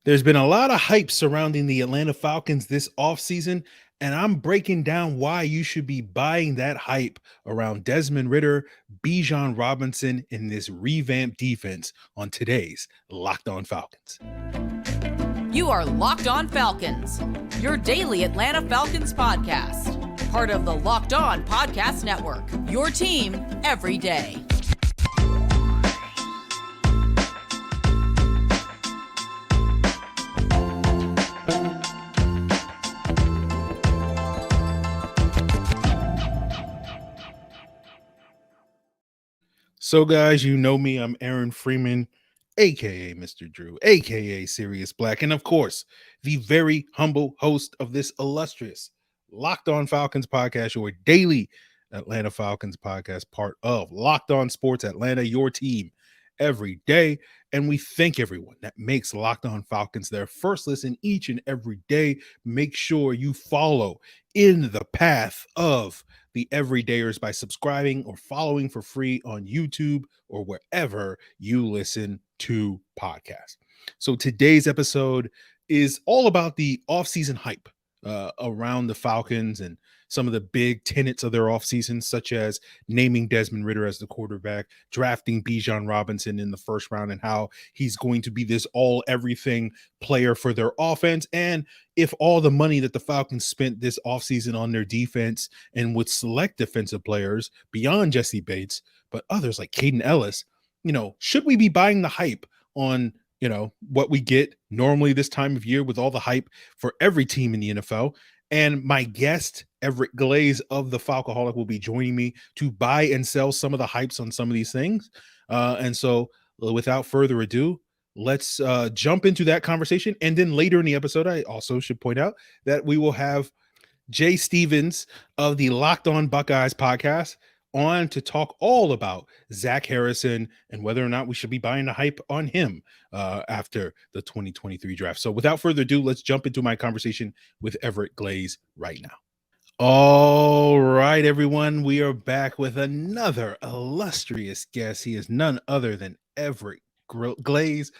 There's been a lot of hype surrounding the Atlanta Falcons this offseason, and I'm breaking down why you should be buying that hype around Desmond Ridder, Bijan Robinson, in this revamped defense on today's Locked On Falcons. You are Locked On Falcons, your daily Atlanta Falcons podcast. Part of the Locked On Podcast Network, your team every day. So, guys, you know me. I'm Aaron Freeman, aka Mr. Drew, aka Sirius Black, and of course, the very humble host of this illustrious Locked On Falcons podcast, your daily Atlanta Falcons podcast, part of Locked On Sports Atlanta, your team every day. And we thank everyone that makes Locked On Falcons their first listen each and every day. Make sure you follow in the path of the everydayers by subscribing or following for free on YouTube or wherever you listen to podcasts. So today's episode is all about the offseason hype around the Falcons and some of the big tenets of their offseason, such as naming Desmond Ridder as the quarterback, drafting Bijan Robinson in the first round, and how he's going to be this all everything player for their offense. And if all the money that the Falcons spent this offseason on their defense and would select defensive players beyond Jesse Bates, but others like Kaden Elliss, should we be buying the hype on what we get normally this time of year with all the hype for every team in the NFL? And my guest, Everett Glaze of the Falcoholic, will be joining me to buy and sell some of the hypes on some of these things. And so without further ado, let's jump into that conversation. And then later in the episode, I also should point out that we will have Jay Stevens of the Locked On Buckeyes podcast on to talk all about Zach Harrison and whether or not we should be buying the hype on him after the 2023 draft. So without further ado, let's jump into my conversation with Everett Glaze right now. All right, everyone, we are back with another illustrious guest. He is none other than Everett Glaze,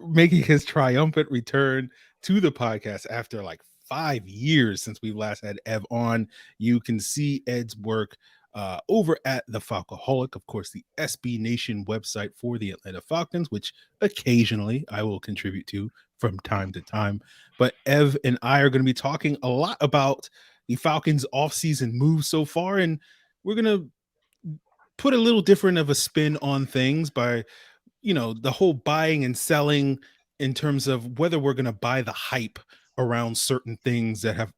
making his triumphant return to the podcast after like 5 years since we last had Ev on. You can see Ed's work over at the Falcoholic, of course, the SB Nation website for the Atlanta Falcons, which occasionally I will contribute to from time to time. But Ev and I are going to be talking a lot about the Falcons offseason moves so far, and we're going to put a little different of a spin on things by the whole buying and selling in terms of whether we're going to buy the hype around certain things that have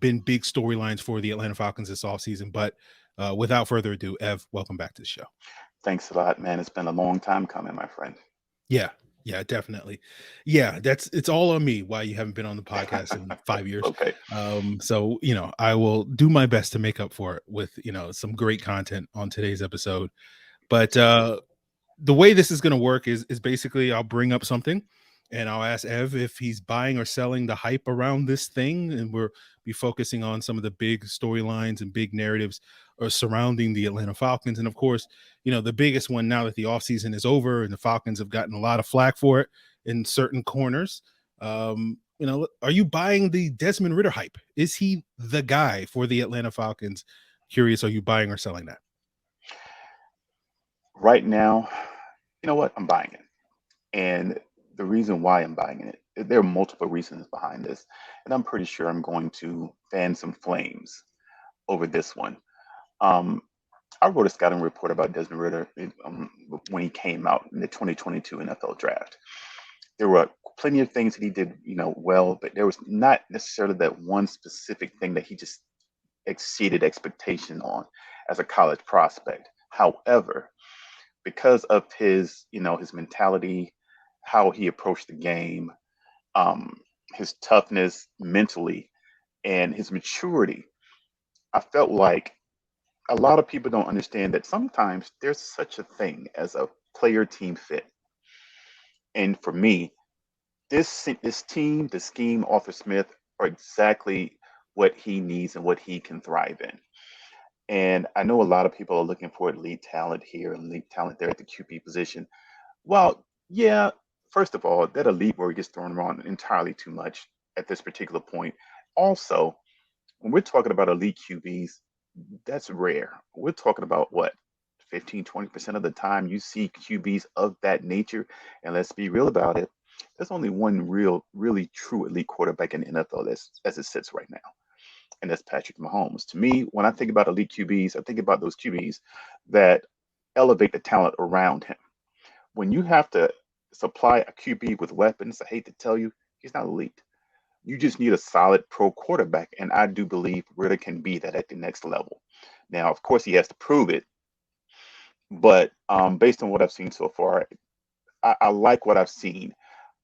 been big storylines for the Atlanta Falcons this offseason. But without further ado, Ev, welcome back to the show. Thanks a lot, man. It's been a long time coming, my friend. Yeah, definitely. Yeah, it's all on me why you haven't been on the podcast in 5 years. Okay. So I will do my best to make up for it with some great content on today's episode. But the way this is going to work is basically I'll bring up something and I'll ask Ev if he's buying or selling the hype around this thing, and we'll be focusing on some of the big storylines and big narratives surrounding the Atlanta Falcons. And of course, the biggest one now that the offseason is over and the Falcons have gotten a lot of flack for it in certain corners. Are you buying the Desmond Ridder hype? Is he the guy for the Atlanta Falcons? Curious, are you buying or selling that? Right now, you know what? I'm buying it. And the reason why I'm buying it, there are multiple reasons behind this. And I'm pretty sure I'm going to fan some flames over this one. I wrote a scouting report about Desmond Ridder when he came out in the 2022 NFL draft. There were plenty of things that he did, well, but there was not necessarily that one specific thing that he just exceeded expectation on as a college prospect. However, because of his mentality, how he approached the game, his toughness mentally, and his maturity, I felt like a lot of people don't understand that sometimes there's such a thing as a player team fit. And for me, this team, the scheme, Arthur Smith, are exactly what he needs and what he can thrive in. And I know a lot of people are looking for elite talent here and elite talent there at the QB position. Well, yeah, first of all, that elite word gets thrown around entirely too much at this particular point. Also, when we're talking about elite QBs, that's rare. We're talking about what, 15, 20% of the time you see QBs of that nature. And let's be real about it. There's only one really true elite quarterback in the NFL as it sits right now, and that's Patrick Mahomes. To me, when I think about elite QBs, I think about those QBs that elevate the talent around him. When you have to supply a QB with weapons, I hate to tell you, he's not elite. You just need a solid pro quarterback, and I do believe Ritter can be that at the next level. Now, of course, he has to prove it, but based on what I've seen so far, I like what I've seen.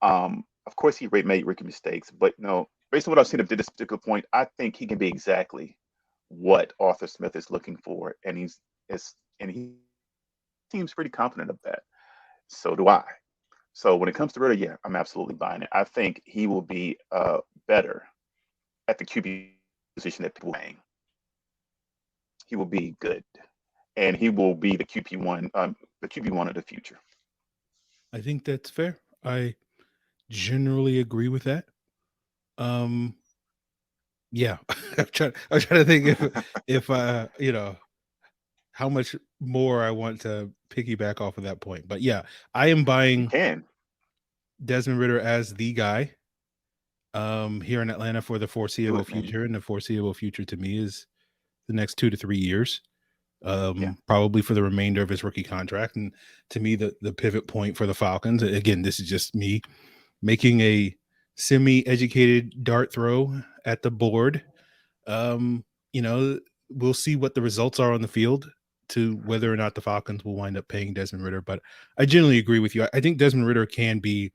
Of course, he made rookie mistakes, but no, based on what I've seen up to this particular point, I think he can be exactly what Arthur Smith is looking for, and he seems pretty confident of that. So do I. So when it comes to Ritter, yeah, I'm absolutely buying it. I think he will be better at the QB position that people are saying. He will be good, and he will be the QB1 of the future. I think that's fair. I generally agree with that. Um, yeah, I'm trying to think if how much more I want to piggyback off of that point. But yeah, I am You buying can. Desmond Ridder as the guy here in Atlanta for the Do foreseeable it, man. future. And the foreseeable future to me is the next 2 to 3 years. Yeah. Probably for the remainder of his rookie contract. And to me, the pivot point for the Falcons, again, this is just me making a semi-educated dart throw at the board. Um, we'll see what the results are on the field to whether or not the Falcons will wind up paying Desmond Ridder. But I generally agree with you. I think Desmond Ridder can be,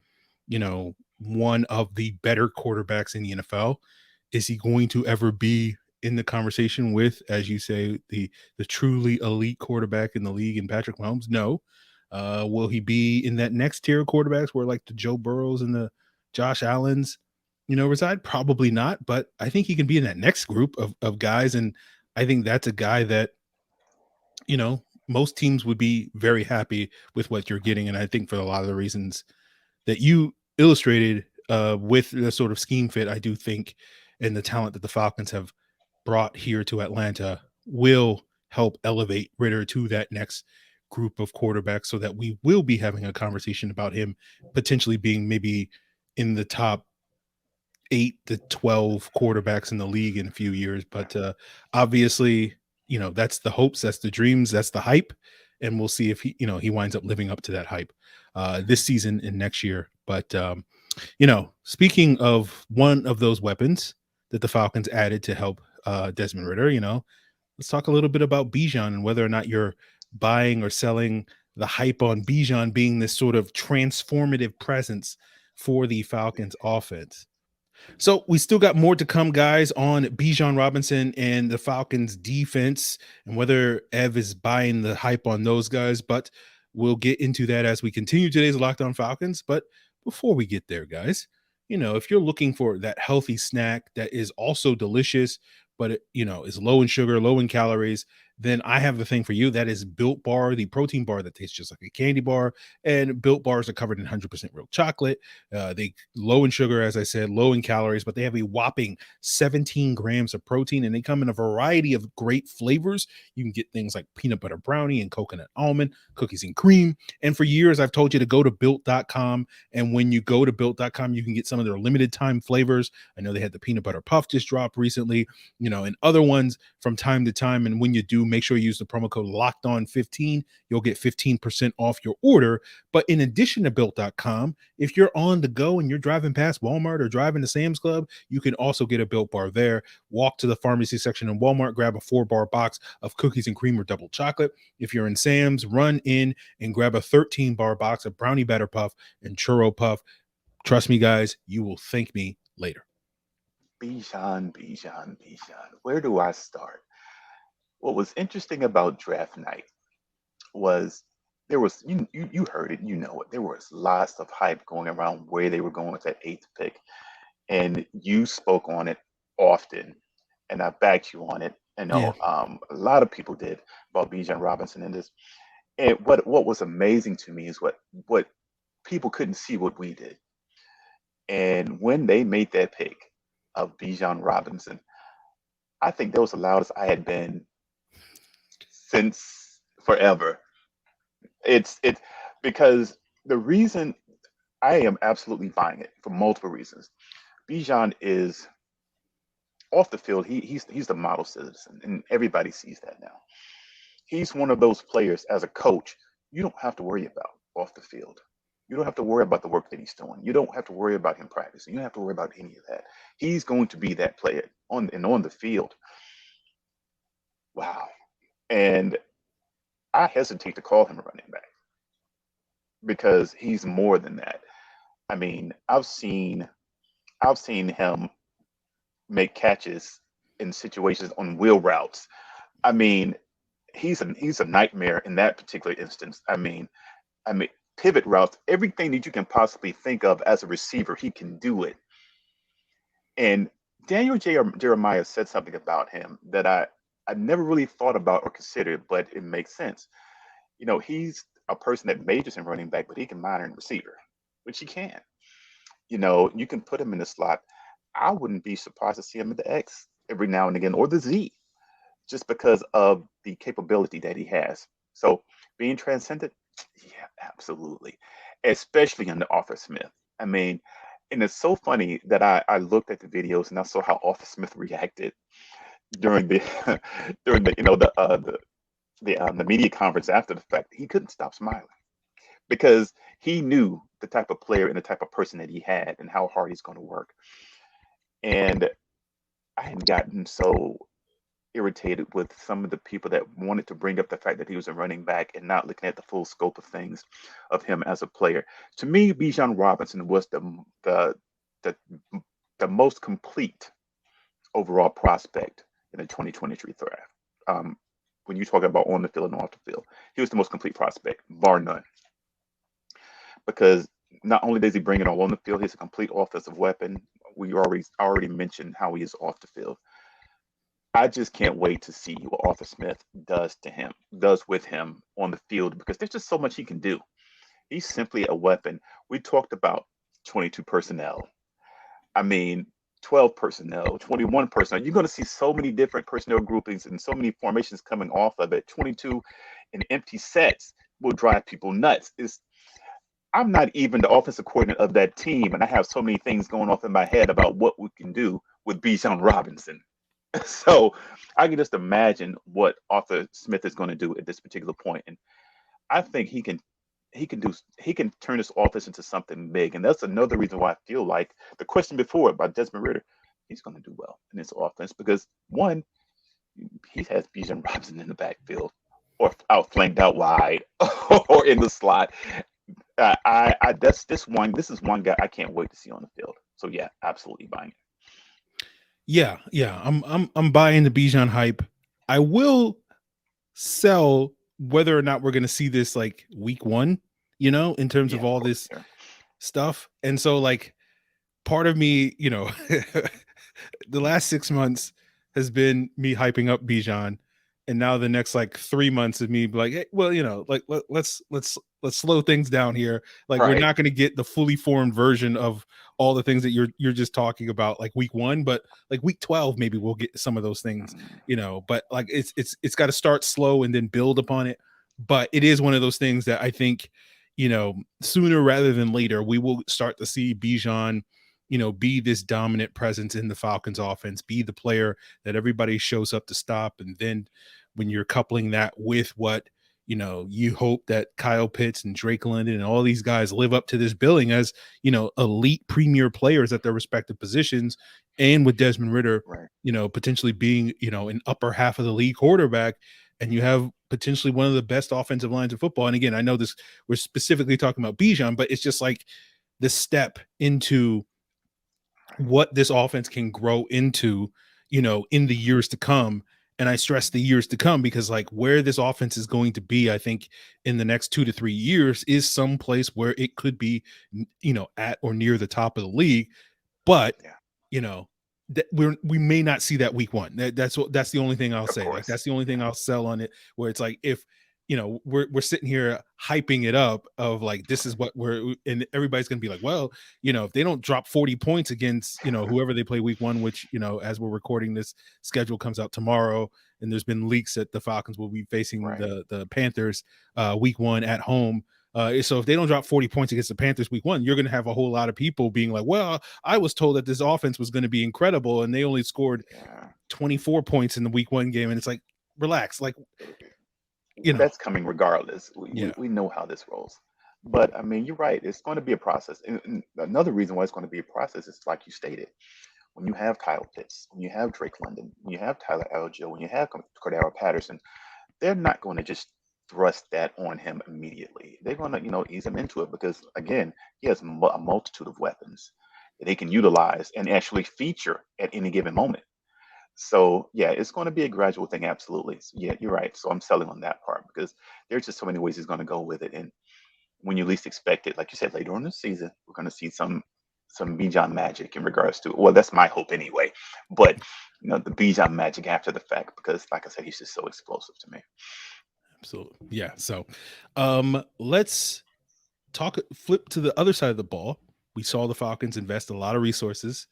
one of the better quarterbacks in the NFL. Is he going to ever be in the conversation with, as you say, the truly elite quarterback in the league in Patrick Mahomes? No. Will he be in that next tier of quarterbacks where like the Joe Burrows and the Josh Allens, reside? Probably not, but I think he can be in that next group of guys. And I think that's a guy that, most teams would be very happy with what you're getting. And I think for a lot of the reasons that you illustrated with the sort of scheme fit, I do think, and the talent that the Falcons have brought here to Atlanta will help elevate Ridder to that next group of quarterbacks so that we will be having a conversation about him potentially being maybe in the top 8 to 12 quarterbacks in the league in a few years. But obviously, that's the hopes, that's the dreams, that's the hype. And we'll see if he winds up living up to that hype this season and next year. But, speaking of one of those weapons that the Falcons added to help Desmond Ridder, let's talk a little bit about Bijan and whether or not you're buying or selling the hype on Bijan being this sort of transformative presence for the Falcons offense. So we still got more to come, guys, on Bijan Robinson and the Falcons defense and whether Ev is buying the hype on those guys. But we'll get into that as we continue today's Locked On Falcons. But before we get there, guys, if you're looking for that healthy snack that is also delicious, but is low in sugar, low in calories, then I have the thing for you. That is Built Bar, the protein bar that tastes just like a candy bar. And Built Bars are covered in 100% real chocolate. They low in sugar, as I said, low in calories, but they have a whopping 17 grams of protein, and they come in a variety of great flavors. You can get things like peanut butter brownie and coconut almond, cookies and cream. And for years, I've told you to go to built.com. And when you go to built.com, you can get some of their limited time flavors. I know they had the peanut butter puff just dropped recently, and other ones from time to time. And when you do, make sure you use the promo code LOCKEDON15. You'll get 15% off your order. But in addition to built.com, if you're on the go and you're driving past Walmart or driving to Sam's Club, you can also get a Built Bar there. Walk to the pharmacy section in Walmart, grab a 4-bar box of cookies and cream or double chocolate. If you're in Sam's, run in and grab a 13-bar box of brownie batter puff and churro puff. Trust me, guys, you will thank me later. Bijan. Where do I start? What was interesting about draft night was there was you heard it, you know it. There was lots of hype going around where they were going with that eighth pick, and you spoke on it often, and I backed you on it. Yeah. A lot of people did about Bijan Robinson in this. And what was amazing to me is what people couldn't see what we did. And when they made that pick of Bijan Robinson, I think that was the loudest I had been since forever. It's because the reason I am absolutely buying it for multiple reasons. Bijan is off the field. He's the model citizen, and everybody sees that now. He's one of those players as a coach you don't have to worry about off the field. You don't have to worry about the work that he's doing. You don't have to worry about him practicing. You don't have to worry about any of that. He's going to be that player on the field. Wow. And I hesitate to call him a running back because he's more than that. I mean, I've seen him make catches in situations on wheel routes. I mean, he's a nightmare in that particular instance. I mean, pivot routes, everything that you can possibly think of as a receiver, he can do it. And Jeremiah said something about him that I never really thought about or considered, but it makes sense. He's a person that majors in running back, but he can minor in receiver, which he can. You can put him in the slot. I wouldn't be surprised to see him in the X every now and again, or the Z, just because of the capability that he has. So being transcendent, yeah, absolutely. Especially under Arthur Smith. I mean, and it's so funny that I looked at the videos and I saw how Arthur Smith reacted during the during the media conference after the fact. He couldn't stop smiling because he knew the type of player and the type of person that he had and how hard he's going to work. And I had gotten so irritated with some of the people that wanted to bring up the fact that he was a running back and not looking at the full scope of things of him as a player. To me, Bijan Robinson was the most complete overall prospect in the 2023 draft. When you talk about on the field and off the field, he was the most complete prospect, bar none. Because not only does he bring it all on the field, he's a complete offensive weapon. We already mentioned how he is off the field. I just can't wait to see what Arthur Smith does with him on the field, because there's just so much he can do. He's simply a weapon. We talked about 22 personnel. I mean, 12 personnel, 21 personnel. You're going to see so many different personnel groupings and so many formations coming off of it. 22 in empty sets will drive people nuts. I'm not even the offensive coordinator of that team, and I have so many things going off in my head about what we can do with Bijan Robinson. So I can just imagine what Arthur Smith is going to do at this particular point, and I think he can turn this offense into something big. And that's another reason why I feel like the question before about Desmond Ridder, he's going to do well in this offense because one, he has Bijan Robinson in the backfield or out flanked out wide or in the slot. This is one guy I can't wait to see on the field. So yeah, absolutely buying it. Yeah, I'm buying the Bijan hype. I will sell whether or not we're going to see this like week 1, in terms of all this stuff. And so like part of me, the last 6 months has been me hyping up Bijan, and now the next like 3 months of me like, hey, well, like let's slow things down here. Like We're not going to get the fully formed version of all the things that you're just talking about like week 1, but like week 12 maybe we'll get some of those things, but like it's got to start slow and then build upon it. But it is one of those things that I think, sooner rather than later we will start to see Bijan, be this dominant presence in the Falcons offense, be the player that everybody shows up to stop. And then when you're coupling that with what, you hope that Kyle Pitts and Drake London and all these guys live up to this billing as, elite premier players at their respective positions. And with Desmond Ridder, potentially being, an upper half of the league quarterback, and you have potentially one of the best offensive lines of football. And again, I know this, we're specifically talking about Bijan, but it's just like the step into what this offense can grow into, in the years to come. And I stress the years to come because like where this offense is going to be, I think in the next 2 to 3 years is some place where it could be, at or near the top of the league. But, that we may not see that week 1. That's the only thing I'll say. Like that's the only thing I'll sell on it, where it's like if we're sitting here hyping it up of like, this is what and everybody's gonna be like, well, if they don't drop 40 points against whoever they play week 1, which as we're recording this, schedule comes out tomorrow, and there's been leaks that the Falcons will be facing Right. the Panthers week 1 at home. So if they don't drop 40 points against the Panthers week 1, you're going to have a whole lot of people being like, well, I was told that this offense was going to be incredible, and they only scored Yeah. 24 points in the week 1 game. And it's like, relax. Like, That's coming regardless. Yeah. We know how this rolls. But I mean, you're right. It's going to be a process. And another reason why it's going to be a process is like you stated. When you have Kyle Pitts, when you have Drake London, when you have Tyler Algier, when you have Cordero Patterson, they're not going to just thrust that on him immediately. They're going to, ease him into it because, again, he has a multitude of weapons that they can utilize and actually feature at any given moment. So, yeah, it's going to be a gradual thing. Absolutely. So, yeah, you're right. So I'm selling on that part because there's just so many ways he's going to go with it. And when you least expect it, like you said, later on in the season, we're going to see some Bijan magic in regards to, well, that's my hope anyway. But the Bijan magic after the fact, because like I said, he's just so explosive to me. Absolutely. Yeah. So let's flip to the other side of the ball. We saw the Falcons invest a lot of resources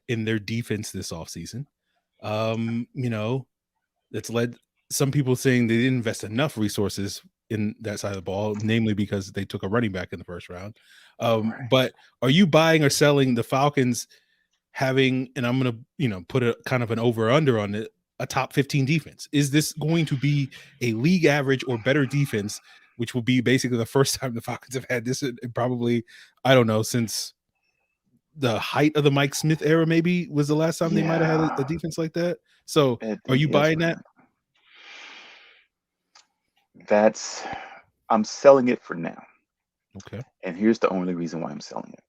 in their defense this offseason. That's led some people saying they didn't invest enough resources in that side of the ball, namely because they took a running back in the first round. Right. But are you buying or selling the Falcons having, and I'm going to put a kind of an over under on it, a top 15 defense? Is this going to be a league average or better defense, which will be basically the first time the Falcons have had this in probably, I don't know, since the height of the Mike Smith era, maybe was the last time they might have had a defense like that. So are you buying that? I'm selling it for now. Okay. And here's the only reason why I'm selling it.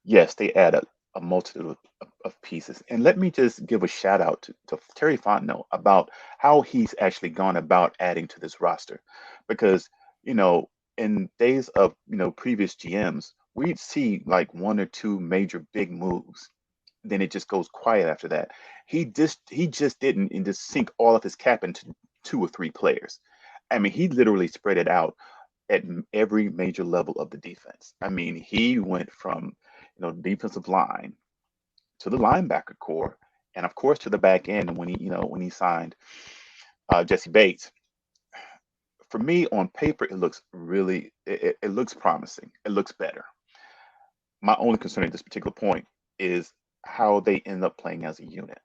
Yes, they add a multitude of pieces. And let me just give a shout out to Terry Fontenot about how he's actually gone about adding to this roster. Because, in days of, previous GMs, we'd see like one or two major big moves. Then it just goes quiet after that. He just didn't and just sink all of his cap into 2 or 3 players. I mean, he literally spread it out at every major level of the defense. I mean, he went from defensive line to the linebacker core, and of course to the back end. And when he signed Jesse Bates, for me on paper it looks really it looks promising. It looks better. My only concern at this particular point is how they end up playing as a unit.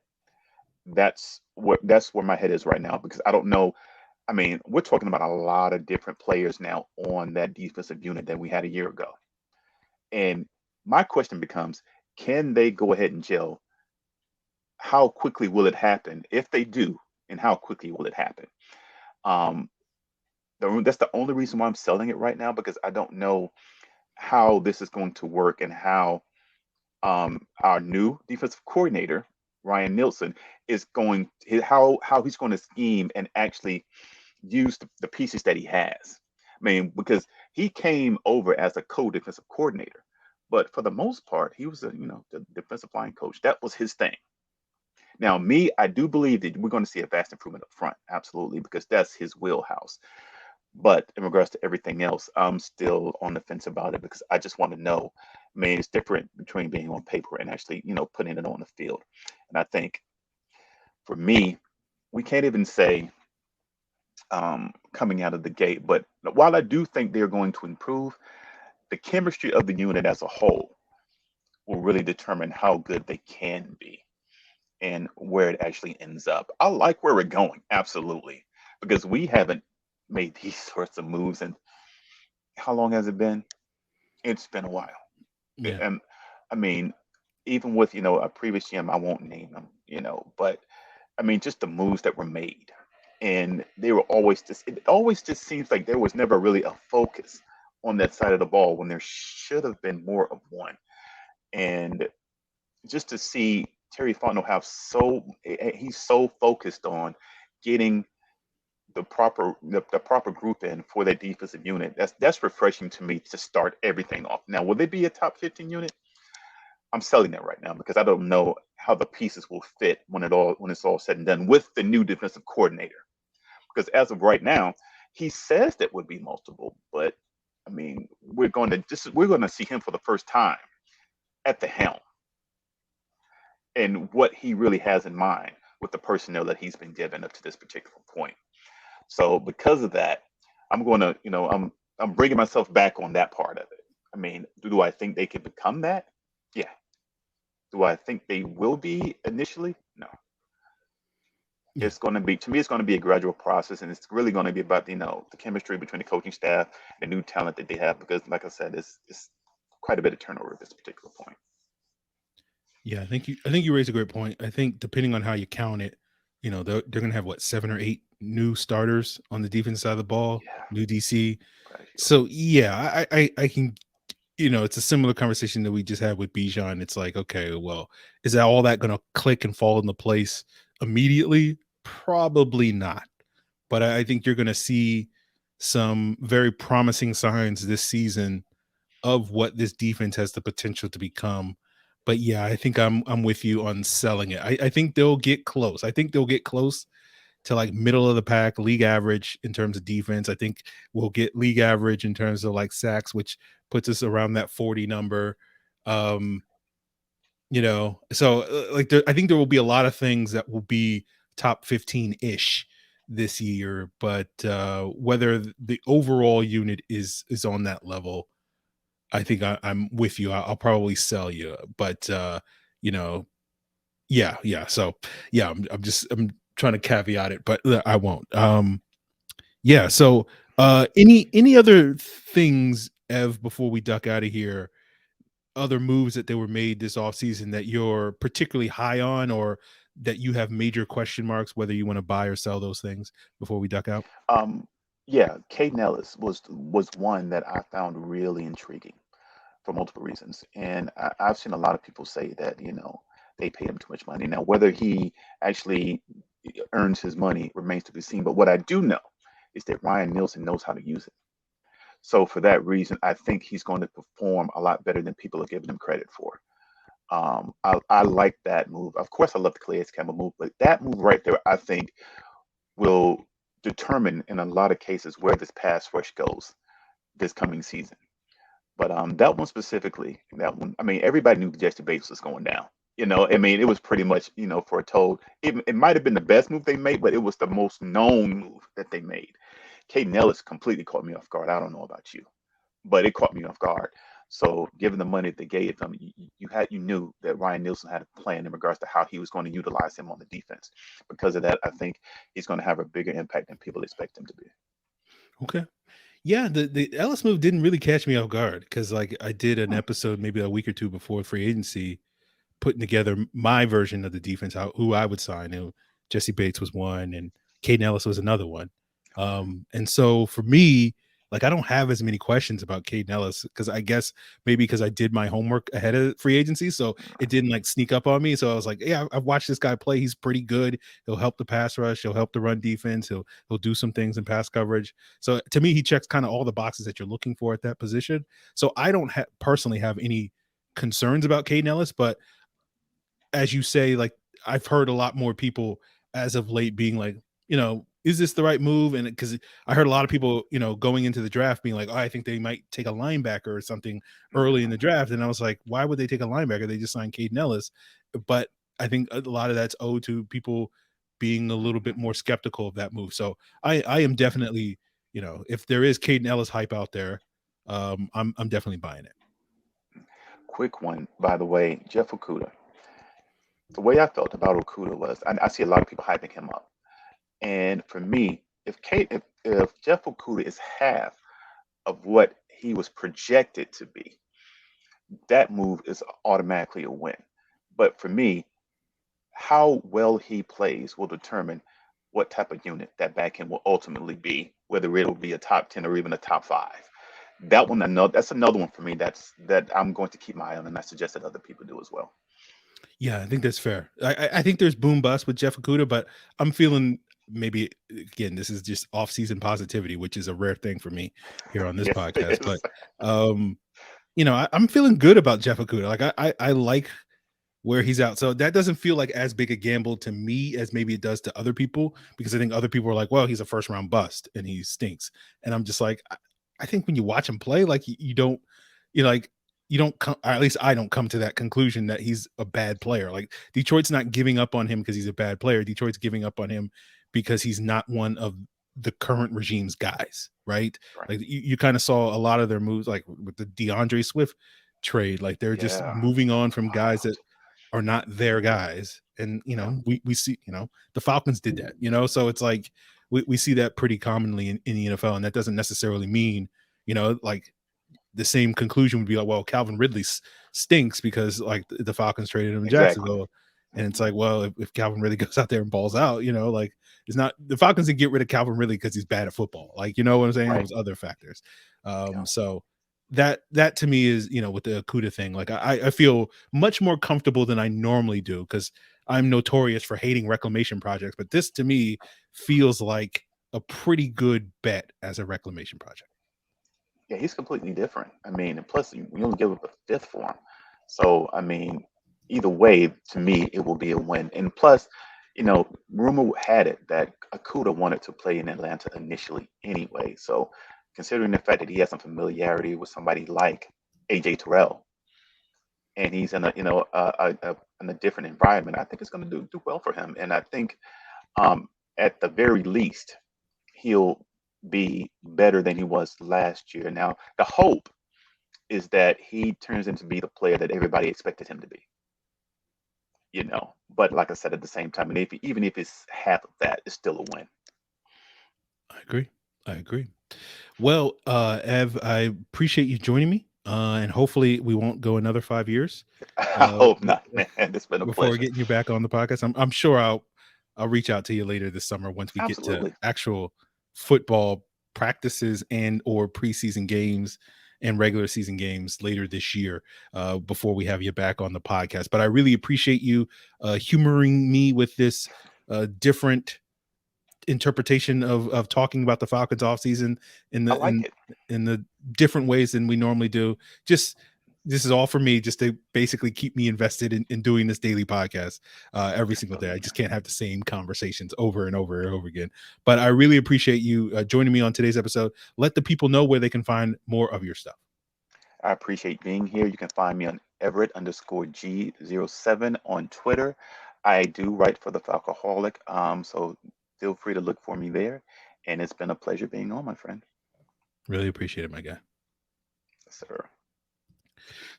That's where my head is right now because I don't know. I mean, we're talking about a lot of different players now on that defensive unit that we had a year ago. And my question becomes, can they go ahead and gel? How quickly will it happen? If they do, and how quickly will it happen? That's the only reason why I'm selling it right now because I don't know how this is going to work and how our new defensive coordinator, Ryan Nielsen, is going how he's going to scheme and actually use the pieces that he has. I mean, because he came over as a co-defensive coordinator, but for the most part, he was the defensive line coach. That was his thing. Now, I do believe that we're going to see a vast improvement up front, absolutely, because that's his wheelhouse. But in regards to everything else, I'm still on the fence about it because I just want to know. I mean, it's different between being on paper and actually, putting it on the field. And I think for me, we can't even say coming out of the gate. But while I do think they're going to improve, the chemistry of the unit as a whole will really determine how good they can be and where it actually ends up. I like where we're going, absolutely, because we haven't made these sorts of moves. And how long has it been? It's been a while. Yeah. And I mean, even with, a previous GM, I won't name them, but I mean, just the moves that were made. And they were it always just seems like there was never really a focus on that side of the ball when there should have been more of one. And just to see Terry Fontenot he's so focused on getting the proper group in for that defensive unit. That's refreshing to me to start everything off. Now, will they be a top 15 unit? I'm selling that right now because I don't know how the pieces will fit when it's all said and done with the new defensive coordinator. Because as of right now, he says that would be multiple, but I mean, we're going to see him for the first time at the helm, and what he really has in mind with the personnel that he's been given up to this particular point. So because of that, I'm going to, I'm bringing myself back on that part of it. I mean, do I think they can become that? Yeah. Do I think they will be initially? No. Yeah. It's going to be, to me, it's going to be a gradual process, and it's really going to be about, the chemistry between the coaching staff, the new talent that they have, because like I said, it's quite a bit of turnover at this particular point. Yeah, I think you raised a great point. I think depending on how you count it, they're going to have what, 7 or 8 new starters on the defense side of the ball, Yeah. new DC. Right. So yeah, I can, it's a similar conversation that we just had with Bijan. It's like, okay, well, is that all that going to click and fall into place immediately? Probably not. But I think you're going to see some very promising signs this season of what this defense has the potential to become. But yeah, I think I'm with you on selling it. I think they'll get close. I think they'll get close to like middle of the pack, league average in terms of defense. I think we'll get league average in terms of like sacks, which puts us around that 40 number. So like I think there will be a lot of things that will be top 15-ish this year, but whether the overall unit is on that level, I think I'm with you. I'll probably sell you, but yeah. So yeah, I'm trying to caveat it, but I won't. Yeah. So any other things, Ev, before we duck out of here? Other moves that they were made this offseason that you're particularly high on, or that you have major question marks whether you want to buy or sell those things before we duck out? Yeah, Kaden Elliss was one that I found really intriguing for multiple reasons, and I've seen a lot of people say that they paid him too much money. Now, whether he actually earns his money remains to be seen. But what I do know is that Ryan Nielsen knows how to use it. So for that reason, I think he's going to perform a lot better than people are giving him credit for. I like that move. Of course, I love the Calais Campbell move, but that move right there, I think, will determine in a lot of cases where this pass rush goes this coming season. But that one specifically, I mean, everybody knew Jesse Bates was going down. I mean, it was pretty much, foretold. It might have been the best move they made, but it was the most known move that they made. Kaden Elliss completely caught me off guard. I don't know about you, but it caught me off guard. So, given the money that they gave them, you knew that Ryan Nielsen had a plan in regards to how he was going to utilize him on the defense. Because of that, I think he's going to have a bigger impact than people expect him to be. Okay. Yeah, the Ellis move didn't really catch me off guard because like I did an episode maybe a week or two before free agency, putting together my version of the defense, who I would sign. Jesse Bates was one, and Kaden Elliss was another one. And so for me, like I don't have as many questions about Kaden Elliss because I guess maybe because I did my homework ahead of free agency, so it didn't like sneak up on me. So I was like, yeah, I've watched this guy play. He's pretty good. He'll help the pass rush. He'll help the run defense. He'll do some things in pass coverage. So to me, he checks kind of all the boxes that you're looking for at that position. So I don't personally have any concerns about Kaden Elliss, but as you say, like I've heard a lot more people as of late being like, is this the right move? And because I heard a lot of people, going into the draft being like, oh, I think they might take a linebacker or something early in the draft. And I was like, why would they take a linebacker? They just signed Kaden Elliss. But I think a lot of that's owed to people being a little bit more skeptical of that move. So I am definitely, if there is Kaden Elliss hype out there, I'm definitely buying it. Quick one, by the way, Jeff Okudah. The way I felt about Okudah was I see a lot of people hyping him up. And for me, if Jeff Okudah is half of what he was projected to be, that move is automatically a win. But for me, how well he plays will determine what type of unit that back end will ultimately be, whether it'll be a top 10 or even a top 5. That's another one for me that I'm going to keep my eye on, and I suggest that other people do as well. Yeah, I think that's fair. I think there's boom bust with Jeff Okudah, but I'm feeling maybe again this is just off-season positivity, which is a rare thing for me here on this Yes, podcast. yes. But I'm feeling good about Jeff Okudah. Like I like where he's out. So that doesn't feel like as big a gamble to me as maybe it does to other people, because I think other people are like, well, he's a first round bust and he stinks. And I'm just like, I think when you watch him play, like you don't, you know, like you don't come, or at least I don't come to that conclusion that he's a bad player. Like Detroit's not giving up on him because he's a bad player. Detroit's giving up on him because he's not one of the current regime's guys, right? Right. Like you kind of saw a lot of their moves, like with the DeAndre Swift trade, like they're just Yeah. moving on from guys Wild. that are not their guys. And Yeah. we see, the Falcons did that, so it's like we see that pretty commonly in the NFL, and that doesn't necessarily mean, like the same conclusion would be like, well, Calvin Ridley stinks because like the Falcons traded him in Exactly. Jacksonville. And it's like, well, if Calvin Ridley goes out there and balls out, like it's not the Falcons didn't get rid of Calvin Ridley because he's bad at football. Like, you know what I'm saying? It Right. was other factors. Yeah. So that to me is, with the Okudah thing, like I feel much more comfortable than I normally do, because I'm notorious for hating reclamation projects. But this to me feels like a pretty good bet as a reclamation project. Yeah, he's completely different. I mean, and plus you only give up a fifth for him. So I mean, either way, to me, it will be a win. And plus, rumor had it that Okudah wanted to play in Atlanta initially anyway. So considering the fact that he has some familiarity with somebody like AJ Terrell, and he's in in a different environment, I think it's going to do well for him. And I think at the very least, he'll be better than he was last year. Now, the hope is that he turns into be the player that everybody expected him to be. But like I said, at the same time, and even if it's half of that, it's still a win. I agree. Well, Ev, I appreciate you joining me. And hopefully we won't go another 5 years. I hope not, man. It's been a Before pleasure. getting you back on the podcast. I'm sure I'll reach out to you later this summer once we get to Absolutely. actual football practices and or preseason games and regular season games later this year, before we have you back on the podcast. But I really appreciate you humoring me with this different interpretation of talking about the Falcons offseason in I the like in, it. in the different ways than we normally do. Just this is all for me, just to basically keep me invested in doing this daily podcast every single day. I just can't have the same conversations over and over and over again. But I really appreciate you joining me on today's episode. Let the people know where they can find more of your stuff. I appreciate being here. You can find me on Everett_G07 on Twitter. I do write for the Falcoholic, so feel free to look for me there. And it's been a pleasure being on, my friend. Really appreciate it, my guy. Yes, sir.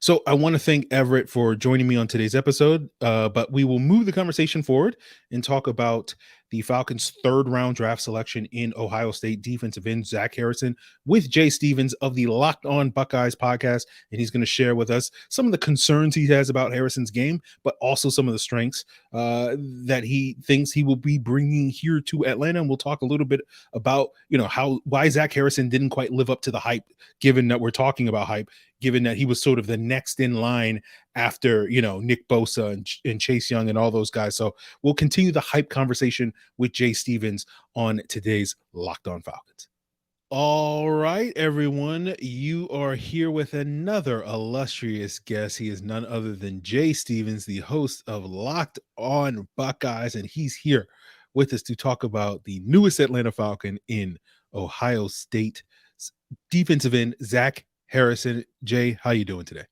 So I want to thank Everett for joining me on today's episode, but we will move the conversation forward and talk about the Falcons' third-round draft selection in Ohio State defensive end Zach Harrison with Jay Stevens of the Locked On Buckeyes podcast, and he's going to share with us some of the concerns he has about Harrison's game, but also some of the strengths that he thinks he will be bringing here to Atlanta. And we'll talk a little bit about why Zach Harrison didn't quite live up to the hype, given that we're talking about hype, given that he was sort of the next in line after, Nick Bosa and Chase Young and all those guys. So we'll continue the hype conversation with Jay Stevens on today's Locked On Falcons. All right, everyone, you are here with another illustrious guest. He is none other than Jay Stevens, the host of Locked On Buckeyes, and he's here with us to talk about the newest Atlanta Falcon in Ohio State, defensive end Zach Harrison. Jay, how you doing today?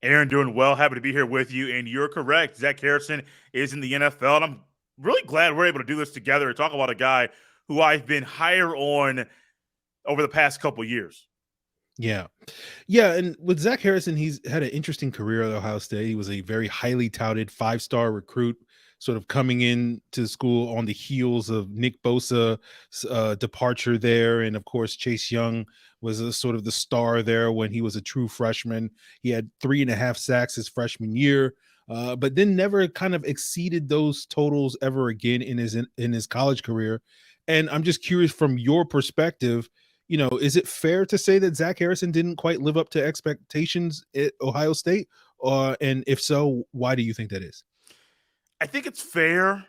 Aaron, doing well. Happy to be here with you. And you're correct. Zach Harrison is in the NFL. And I'm really glad we're able to do this together and talk about a guy who I've been higher on over the past couple of years. Yeah. And with Zach Harrison, he's had an interesting career at Ohio State. He was a very highly touted 5-star recruit, sort of coming into school on the heels of Nick Bosa's departure there. And of course, Chase Young was a sort of the star there when he was a true freshman. He had 3.5 sacks his freshman year, but then never kind of exceeded those totals ever again in his college career. And I'm just curious, from your perspective, is it fair to say that Zach Harrison didn't quite live up to expectations at Ohio State? And if so, why do you think that is? I think it's fair.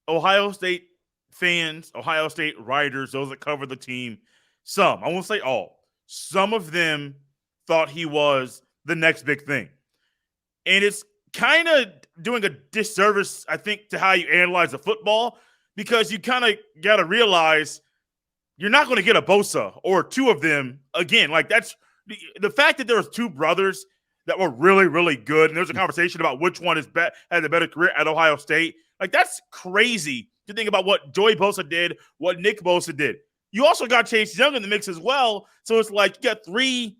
Ohio State fans, Ohio State writers, those that cover the team, I won't say all, some of them thought he was the next big thing. And it's kind of doing a disservice, I think, to how you analyze the football, because you kind of got to realize you're not going to get a Bosa or two of them again. Like, that's the fact that there was two brothers that were really, really good, and there's a conversation about which one had a better career at Ohio State. Like, that's crazy to think about what Joey Bosa did, what Nick Bosa did. You also got Chase Young in the mix as well, so it's like you got three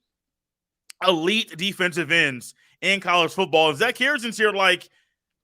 elite defensive ends in college football. And Zach Harrison's here like,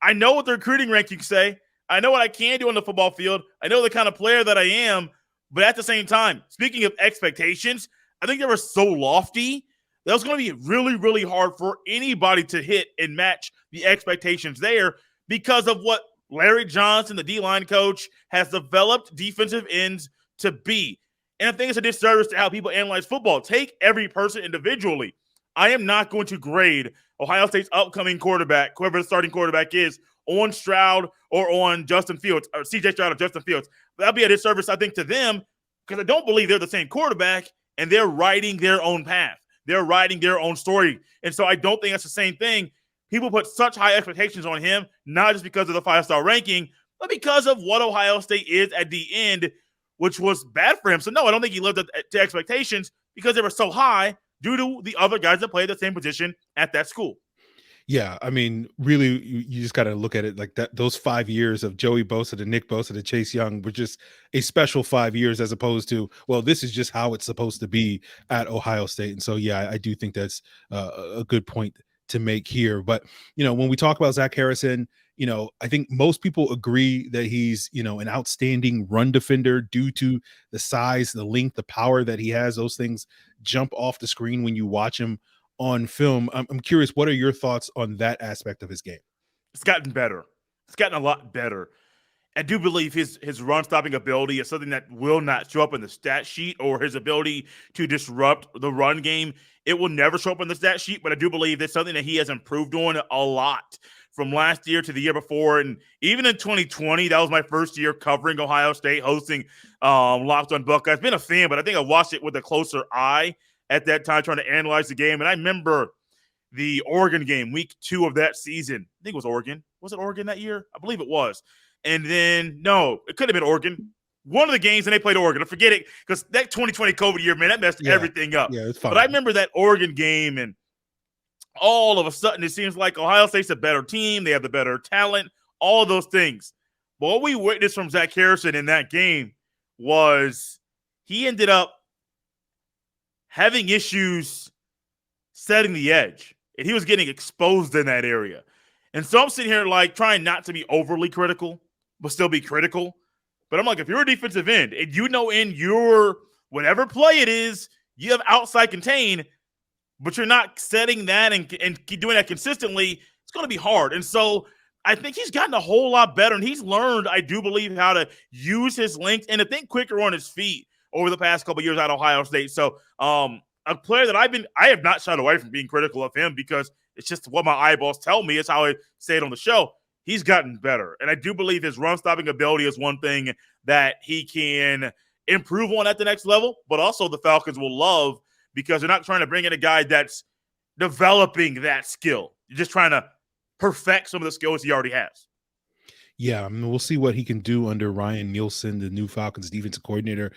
I know what the recruiting rankings say. I know what I can do on the football field. I know the kind of player that I am. But at the same time, speaking of expectations, I think they were so lofty that it was going to be really, really hard for anybody to hit and match the expectations there because of what Larry Johnson, the D-line coach, has developed defensive ends to be. And I think it's a disservice to how people analyze football. Take every person individually. I am not going to grade Ohio State's upcoming quarterback, whoever the starting quarterback is, on Stroud or on Justin Fields, or CJ Stroud or Justin Fields. That'll be a disservice, I think, to them, because I don't believe they're the same quarterback, and they're writing their own path. They're writing their own story. And so I don't think that's the same thing. People put such high expectations on him, not just because of the 5-star ranking, but because of what Ohio State is at the end, which was bad for him. So, no, I don't think he lived up to expectations because they were so high due to the other guys that played the same position at that school. Yeah, I mean, really, you just got to look at it like that. Those 5 years of Joey Bosa to Nick Bosa to Chase Young were just a special 5 years, as opposed to, well, this is just how it's supposed to be at Ohio State. And so, yeah, I do think that's a good point to make here. But, when we talk about Zach Harrison, I think most people agree that he's, an outstanding run defender due to the size, the length, the power that he has. Those things jump off the screen when you watch him on film. I'm curious, what are your thoughts on that aspect of his game? It's gotten better. It's gotten a lot better. I do believe his run-stopping ability is something that will not show up in the stat sheet, or his ability to disrupt the run game. It will never show up in the stat sheet, but I do believe that's something that he has improved on a lot from last year to the year before. And even in 2020, that was my first year covering Ohio State, hosting Locked on Buckeyes. I've been a fan, but I think I watched it with a closer eye at that time, trying to analyze the game. And I remember the Oregon game, week 2 of that season. I think it was Oregon. Was it Oregon that year? I believe it was. And then, no, it could have been Oregon. One of the games, and they played Oregon. I forget it, because that 2020 COVID year, man, that messed everything up. Yeah, it's fine. But I remember that Oregon game, and all of a sudden, it seems like Ohio State's a better team. They have the better talent, all of those things. But what we witnessed from Zach Harrison in that game was he ended up having issues setting the edge, and he was getting exposed in that area. And so I'm sitting here like trying not to be overly critical, but still be critical. But I'm like, if you're a defensive end and in your whatever play it is, you have outside contain, but you're not setting that and keep doing that consistently, it's going to be hard. And so I think he's gotten a whole lot better, and he's learned, I do believe, how to use his length and to think quicker on his feet over the past couple of years at Ohio State. So a player that I have not shied away from being critical of him, because it's just what my eyeballs tell me. It's how I say it on the show. He's gotten better. And I do believe his run-stopping ability is one thing that he can improve on at the next level, but also the Falcons will love, because they're not trying to bring in a guy that's developing that skill. You're just trying to perfect some of the skills he already has. Yeah, I mean, we'll see what he can do under Ryan Nielsen, the new Falcons defensive coordinator.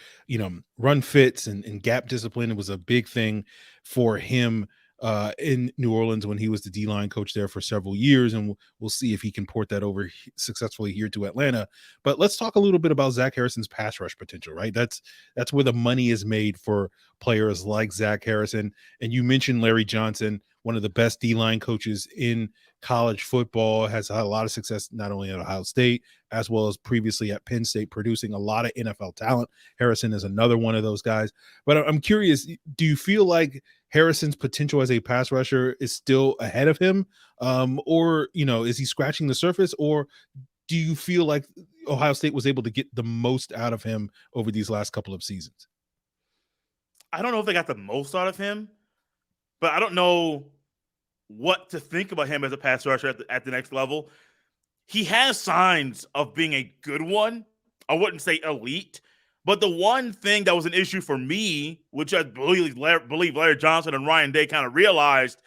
Run fits and gap discipline was a big thing for him in New Orleans when he was the D-line coach there for several years, and we'll see if he can port that over successfully here to Atlanta. But let's talk a little bit about Zach Harrison's pass rush potential, right? That's where the money is made for players like Zach Harrison. And you mentioned Larry Johnson, one of the best D-line coaches in college football, has had a lot of success not only at Ohio State as well as previously at Penn State, producing a lot of NFL talent. Harrison is another one of those guys. But I'm curious, do you feel like Harrison's potential as a pass rusher is still ahead of him? Or, is he scratching the surface? Or do you feel like Ohio State was able to get the most out of him over these last couple of seasons? I don't know if they got the most out of him, but I don't know what to think about him as a pass rusher at the next level. He has signs of being a good one. I wouldn't say elite, but the one thing that was an issue for me, which I believe Larry Johnson and Ryan Day kind of realized,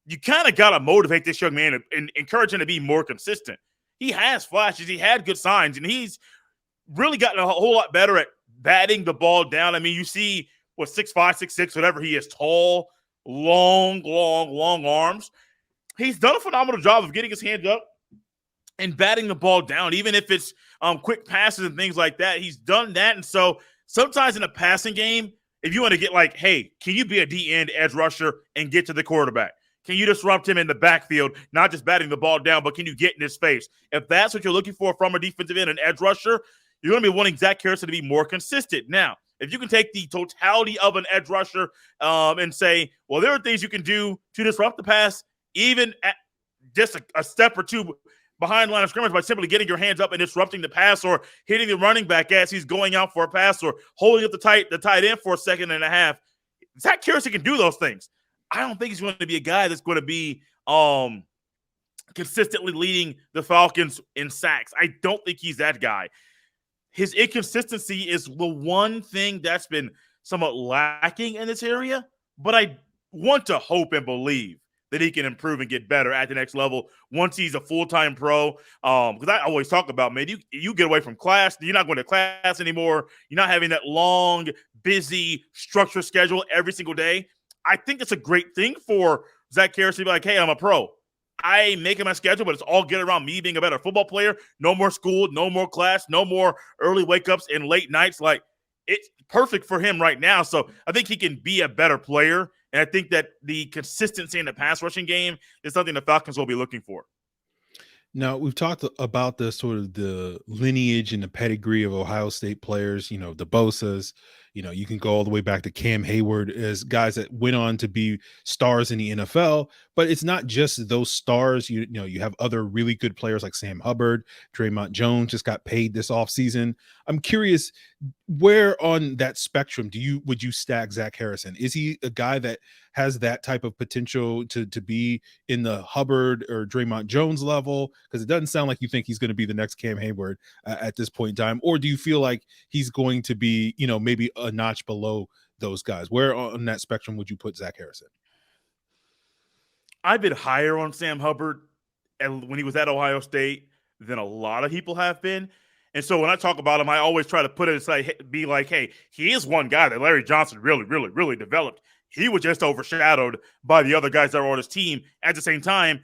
you kind of got to motivate this young man and encourage him to be more consistent. He has flashes. He had good signs, and he's really gotten a whole lot better at batting the ball down. I mean, you see what 6'5", 6'6", whatever he is, tall, long arms. He's done a phenomenal job of getting his hands up and batting the ball down, even if it's quick passes and things like that. He's done that. And so sometimes in a passing game, if you want to get like, hey, can you be a D-end edge rusher and get to the quarterback? Can you disrupt him in the backfield, not just batting the ball down, but can you get in his face? If that's what you're looking for from a defensive end, an edge rusher, you're going to be wanting Zach Harrison to be more consistent. Now, if you can take the totality of an edge rusher and say, well, there are things you can do to disrupt the pass, even at just a step or two behind the line of scrimmage by simply getting your hands up and disrupting the pass or hitting the running back as he's going out for a pass or holding up the tight end for a second and a half. Zach Harrison can do those things. I don't think he's going to be a guy that's going to be consistently leading the Falcons in sacks. I don't think he's that guy. His inconsistency is the one thing that's been somewhat lacking in this area, but I want to hope and believe that he can improve and get better at the next level once he's a full-time pro. Because I always talk about, man, you get away from class, you're not going to class anymore, you're not having that long, busy, structured schedule every single day. I think it's a great thing for Zach Harrison to be like, hey, I'm a pro. I make my schedule, but it's all geared around me being a better football player. No more school, no more class, no more early wake-ups and late nights. Like, it's perfect for him right now. So I think he can be a better player. And I think that the consistency in the pass rushing game is something the Falcons will be looking for. Now, we've talked about the sort of the lineage and the pedigree of Ohio State players, the Bosas. You can go all the way back to Cam Hayward as guys that went on to be stars in the NFL. But it's not just those stars. You have other really good players like Sam Hubbard, Draymond Jones just got paid this offseason. I'm curious, where on that spectrum would you stack Zach Harrison? Is he a guy that has that type of potential to be in the Hubbard or Draymond Jones level? Because it doesn't sound like you think he's going to be the next Cam Hayward at this point in time. Or do you feel like he's going to be, maybe a notch below those guys? Where on that spectrum would you put Zach Harrison? I've been higher on Sam Hubbard and when he was at Ohio State than a lot of people have been. And so when I talk about him, I always try to put it aside, be like, hey, he is one guy that Larry Johnson really developed. He was just overshadowed by the other guys that were on his team. At the same time,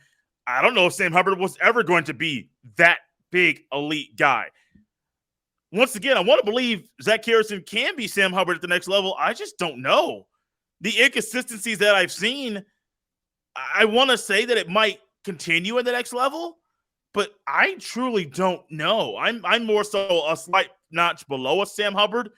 I don't know if Sam Hubbard was ever going to be that big elite guy. Once again, I want to believe Zach Harrison can be Sam Hubbard at the next level. I just don't know. The inconsistencies that I've seen, I want to say that it might continue at the next level, but I truly don't know. I'm more so a slight notch below a Sam Hubbard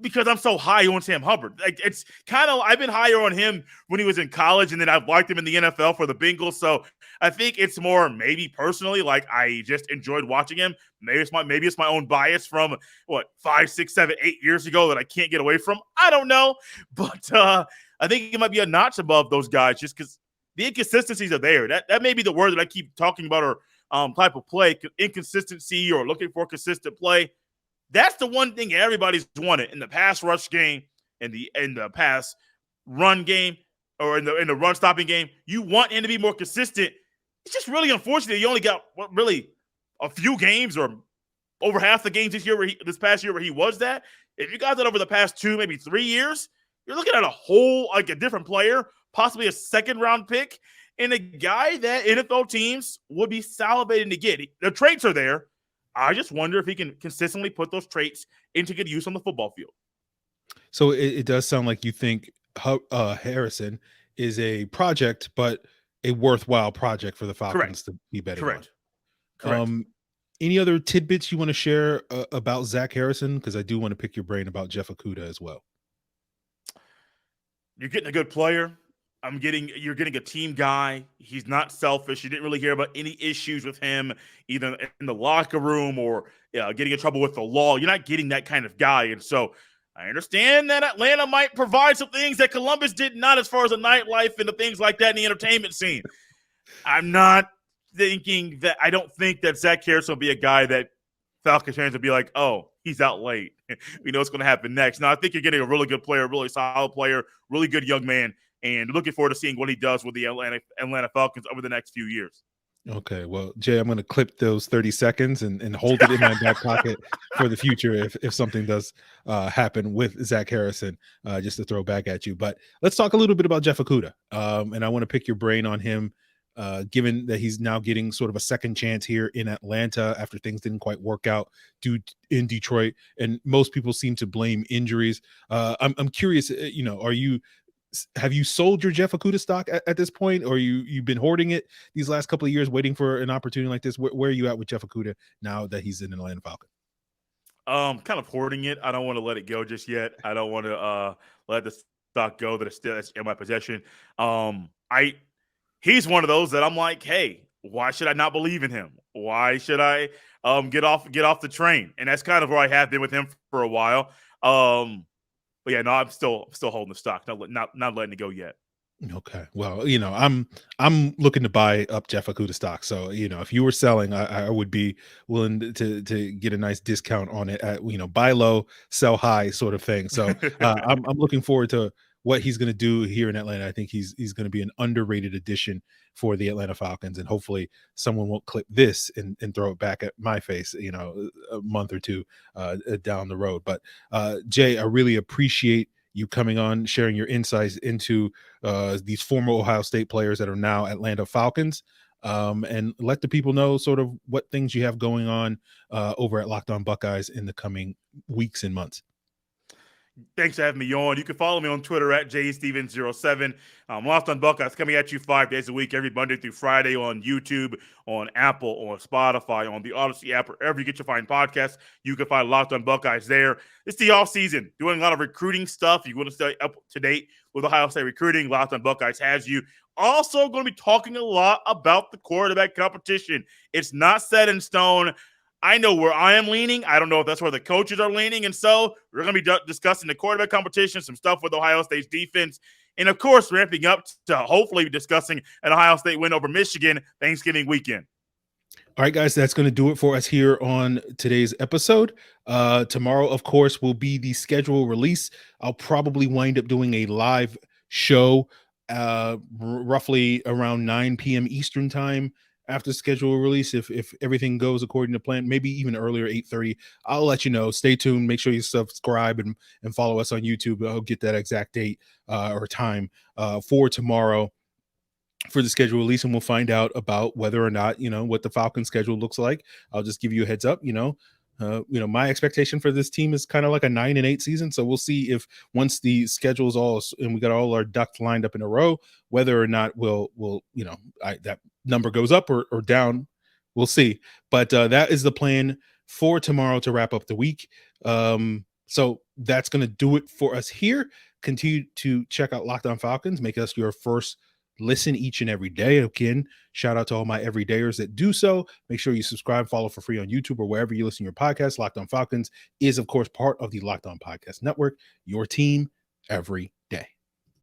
because I'm so high on Sam Hubbard. Like, it's kind of, I've been higher on him when he was in college, and then I've liked him in the NFL for the Bengals. So I think it's more maybe personally, like I just enjoyed watching him. Maybe it's my own bias from 5, 6, 7, 8 years ago that I can't get away from. I don't know, but I think it might be a notch above those guys just because the inconsistencies are there. That may be the word that I keep talking about, or type of play, inconsistency, or looking for consistent play. That's the one thing everybody's wanted in the pass rush game, in the pass run game, or in the run stopping game. You want him to be more consistent. It's just really unfortunate you only got really a few games or over half the games this past year where he was that. If you got that over the past 2, maybe 3 years, you're looking at a different player, possibly a second-round pick, and a guy that NFL teams would be salivating to get. The traits are there. I just wonder if he can consistently put those traits into good use on the football field. So it does sound like you think Harrison is a project, but a worthwhile project for the Falcons to be betting on. Correct. Any other tidbits you want to share about Zach Harrison? Because I do want to pick your brain about Jeff Okudah as well. You're getting a good player. You're getting a team guy. He's not selfish. You didn't really hear about any issues with him, either in the locker room or getting in trouble with the law. You're not getting that kind of guy. And so I understand that Atlanta might provide some things that Columbus did not, as far as the nightlife and the things like that in the entertainment scene. I don't think that Zach Harrison will be a guy that Falcons fans will be like, oh, he's out late. We know what's going to happen next. Now, I think you're getting a really good player, really solid player, really good young man. and looking forward to seeing what he does with the Atlanta Falcons over the next few years. Okay, well, Jay, I'm going to clip those 30 seconds and hold it in my back pocket for the future if something does happen with Zach Harrison, just to throw back at you. But let's talk a little bit about Jeff Okudah, and I want to pick your brain on him, given that he's now getting sort of a second chance here in Atlanta after things didn't quite work out in Detroit, and most people seem to blame injuries. I'm curious, have you sold your Jeff Okudah stock at this point, or you've been hoarding it these last couple of years, waiting for an opportunity like this? Where are you at with Jeff Okudah now that he's in Atlanta Falcon? Kind of hoarding it. I don't want to let it go just yet. I don't want to let the stock go that's in my possession. He's one of those that I'm like, hey, why should I not believe in him? Why should I get off the train? And that's kind of where I have been with him for a while. But yeah, no, I'm still holding the stock, not letting it go yet. Okay, well, I'm looking to buy up Jeff Okudah stock. So if you were selling, I would be willing to get a nice discount on it at buy low, sell high sort of thing. So I'm looking forward to what he's going to do here in Atlanta. I think he's going to be an underrated addition for the Atlanta Falcons, and hopefully someone won't clip this and throw it back at my face, a month or two down the road. But Jay, I really appreciate you coming on, sharing your insights into these former Ohio State players that are now Atlanta Falcons, and let the people know sort of what things you have going on over at Locked On Buckeyes in the coming weeks and months. Thanks for having me on. You can follow me on Twitter at jstevens07. Locked On Buckeyes coming at you 5 days a week, every Monday through Friday on YouTube, on Apple, on Spotify, on the Odyssey app, wherever you get your fine podcasts. You can find Locked On Buckeyes there. It's the offseason, doing a lot of recruiting stuff. You want to stay up to date with Ohio State recruiting, Locked On Buckeyes has you. Also going to be talking a lot about the quarterback competition. It's not set in stone. I know where I am leaning. I don't know if that's where the coaches are leaning. And so we're going to be discussing the quarterback competition, some stuff with Ohio State's defense, and, of course, ramping up to hopefully discussing an Ohio State win over Michigan Thanksgiving weekend. All right, guys, that's going to do it for us here on today's episode. Tomorrow, of course, will be the schedule release. I'll probably wind up doing a live show roughly around 9 p.m. Eastern time after schedule release, if everything goes according to plan, maybe even earlier, 8:30. I'll let you know. Stay tuned. Make sure you subscribe and follow us on YouTube. I'll get that exact date or time for tomorrow for the schedule release, and we'll find out about whether or not, what the Falcons schedule looks like. I'll just give you a heads up. My expectation for this team is kind of like a 9-8 season. So we'll see if once the schedule's all and we got all our ducks lined up in a row, whether or not that number goes up or down. We'll see. But that is the plan for tomorrow to wrap up the week. So that's going to do it for us here. Continue to check out Locked On Falcons. Make us your first listen each and every day. Again, shout out to all my everydayers that do so. Make sure you subscribe, follow for free on YouTube or wherever you listen to your podcast. Locked On Falcons is, of course, part of the Locked On Podcast Network, your team every